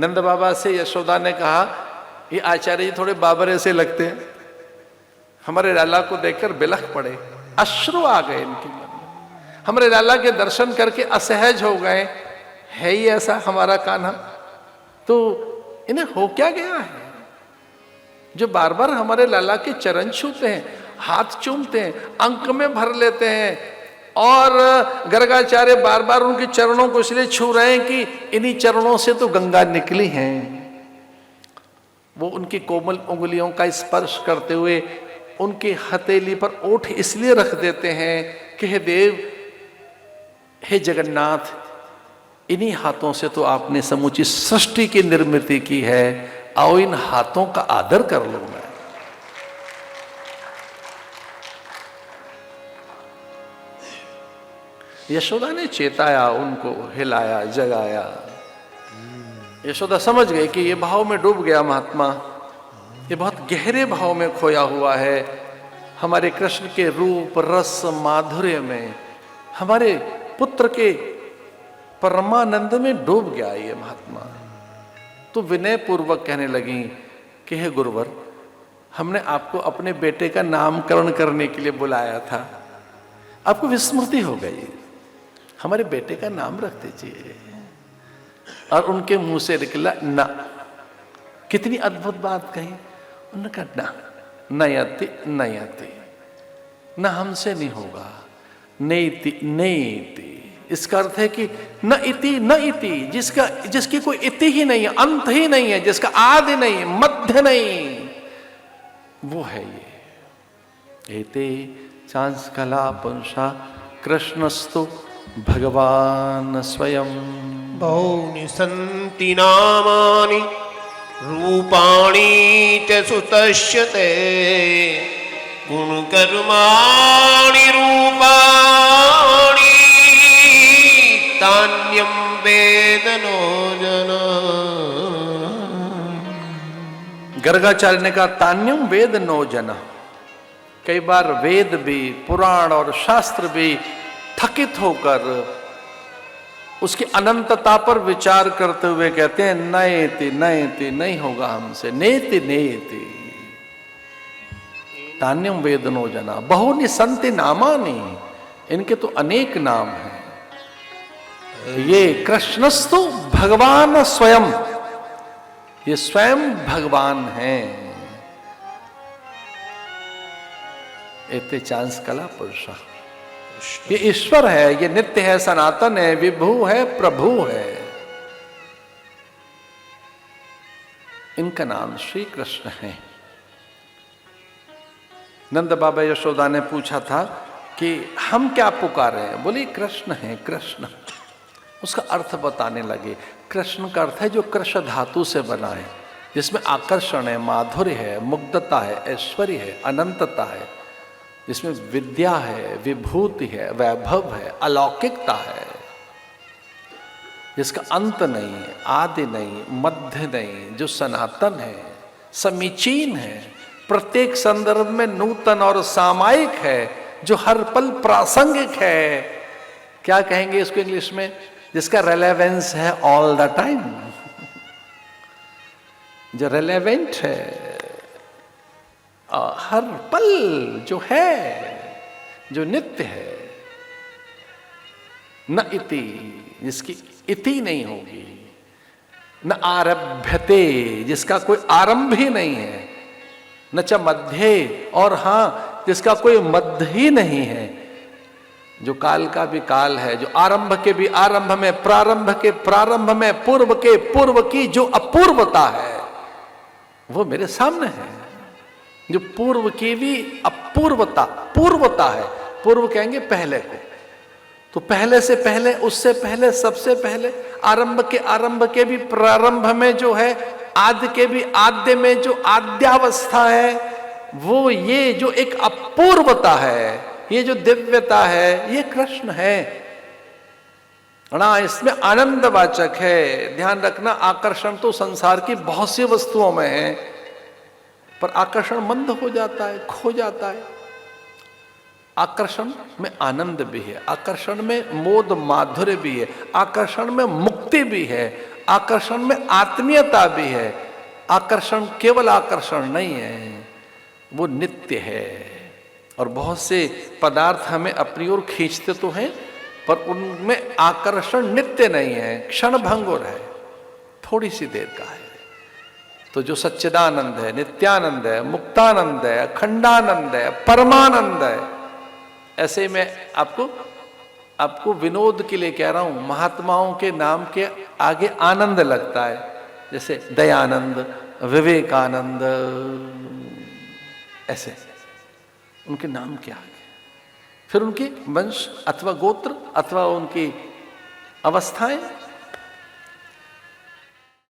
नंद बाबा से यशोदा ने कहा, ये आचार्य जी थोड़े बाबर ऐसे लगते हैं, हमारे लाला को देखकर बिलख पड़े, अश्रु आ गए इनके मन में, हमारे लाला के दर्शन करके असहज हो गए, है ही ऐसा हमारा कान्हा, तो इन्हें हो क्या गया है जो बार बार हमारे लाला के चरण छूते हैं, हाथ चूमते हैं, अंक में भर लेते हैं, और गर्गाचार्य बार बार उनके चरणों को इसलिए छू रहे हैं कि इन्हीं चरणों से तो गंगा निकली है। वो उनकी कोमल उंगलियों का स्पर्श करते हुए उनकी हथेली पर ओठ इसलिए रख देते हैं कि हे देव, हे जगन्नाथ, इन्हीं हाथों से तो आपने समूची सृष्टि की निर्मित की है, आओ इन हाथों का आदर कर लो। मैं यशोदा ने चेताया, उनको हिलाया, जगाया। यशोदा समझ गई कि ये भाव में डूब गया महात्मा, ये बहुत गहरे भाव में खोया हुआ है, हमारे कृष्ण के रूप रस माधुर्य में, हमारे पुत्र के परमानंद में डूब गया ये महात्मा। तो विनय पूर्वक कहने लगी कि हे गुरुवर, हमने आपको अपने बेटे का नामकरण करने के लिए बुलाया था, आपको विस्मृति हो गई, हमारे बेटे का नाम रख दीजिए। और उनके मुंह से निकला ना। कितनी अद्भुत बात कही, उन्होंने कहा ना, नयति नयति, ना हमसे नहीं होगा, नेति नेति। इसका अर्थ है कि न इति न इति, जिसकी कोई इति ही नहीं है, अंत ही नहीं है, जिसका आदि नहीं है, मध्य नहीं, वो है ये। एते चांस कला पुंसा कृष्णस्तु भगवान स्वयं। बहूनि सन्ति नामानि रूपाणि च सुतस्य ते, गुणकर्माणि रूपाणि तान्यं वेद नो जना। गर्गाचार्य ने कहा तान्यम वेद नो जना। कई बार वेद भी, पुराण और शास्त्र भी थकित होकर उसकी अनंतता पर विचार करते हुए कहते हैं नयति नयति, नहीं होगा हमसे, नेति नेति, तान्यम वेद नो जना। बहुनि सन्ति नामानि, इनके तो अनेक नाम हैं। ये कृष्णस्तु भगवान स्वयं, ये स्वयं भगवान हैं। एते चांस कला पुरुषा, ये ईश्वर है, ये नित्य है, सनातन है, विभु है, प्रभु है। इनका नाम श्री कृष्ण है। नंद बाबा यशोदा ने पूछा था कि हम क्या पुकारे हैं, बोली कृष्ण है कृष्ण। उसका अर्थ बताने लगे। कृष्ण का अर्थ है जो कृष धातु से बना है, जिसमें आकर्षण है, माधुर्य है, मुग्धता है, ऐश्वर्य है, अनंतता है, जिसमें विद्या है, विभूति है, वैभव है, अलौकिकता है, जिसका अंत नहीं है, आदि नहीं, मध्य नहीं, जो सनातन है, समीचीन है, प्रत्येक संदर्भ में नूतन और सामायिक है, जो हर पल प्रासंगिक है। क्या कहेंगे इसको इंग्लिश में, जिसका रेलेवेंस है ऑल द टाइम, जो रेलेवेंट है हर पल, जो है, जो नित्य है। न इति, जिसकी इति नहीं होगी, न आरभ्यते, जिसका कोई आरंभ ही नहीं है, न च मध्य, और हां जिसका कोई मध्य ही नहीं है, जो काल का भी काल है, जो आरंभ के भी आरंभ में, प्रारंभ के प्रारंभ में, पूर्व के पूर्व की जो अपूर्वता है, वो मेरे सामने है। जो पूर्व की भी अपूर्वता, पूर्वता है, पूर्व कहेंगे पहले को, तो पहले से पहले, उससे पहले, सबसे पहले, आरंभ के भी प्रारंभ में जो है, आदि के भी आद्य में जो आद्यावस्था है, वो ये जो एक अपूर्वता है, ये जो दिव्यता है, ये कृष्ण है ना। इसमें आनंदवाचक है। ध्यान रखना, आकर्षण तो संसार की बहुत सी वस्तुओं में है, पर आकर्षण मंद हो जाता है, खो जाता है। आकर्षण में आनंद भी है, आकर्षण में मोद माधुर्य भी है, आकर्षण में मुक्ति भी है, आकर्षण में आत्मीयता भी है। आकर्षण केवल आकर्षण नहीं है, वो नित्य है। और बहुत से पदार्थ हमें अपनी ओर खींचते तो हैं, पर उनमें आकर्षण नित्य नहीं है, क्षण भंगुर है, थोड़ी सी देर का है। तो जो सच्चिदानंद है, नित्यानंद है, मुक्तानंद है, अखंडानंद है, परमानंद है, ऐसे में आपको विनोद के लिए कह रहा हूं, महात्माओं के नाम के आगे आनंद लगता है, जैसे दयानंद, विवेकानंद, ऐसे उनके नाम के आगे फिर उनके वंश अथवा गोत्र अथवा उनकी अवस्थाएं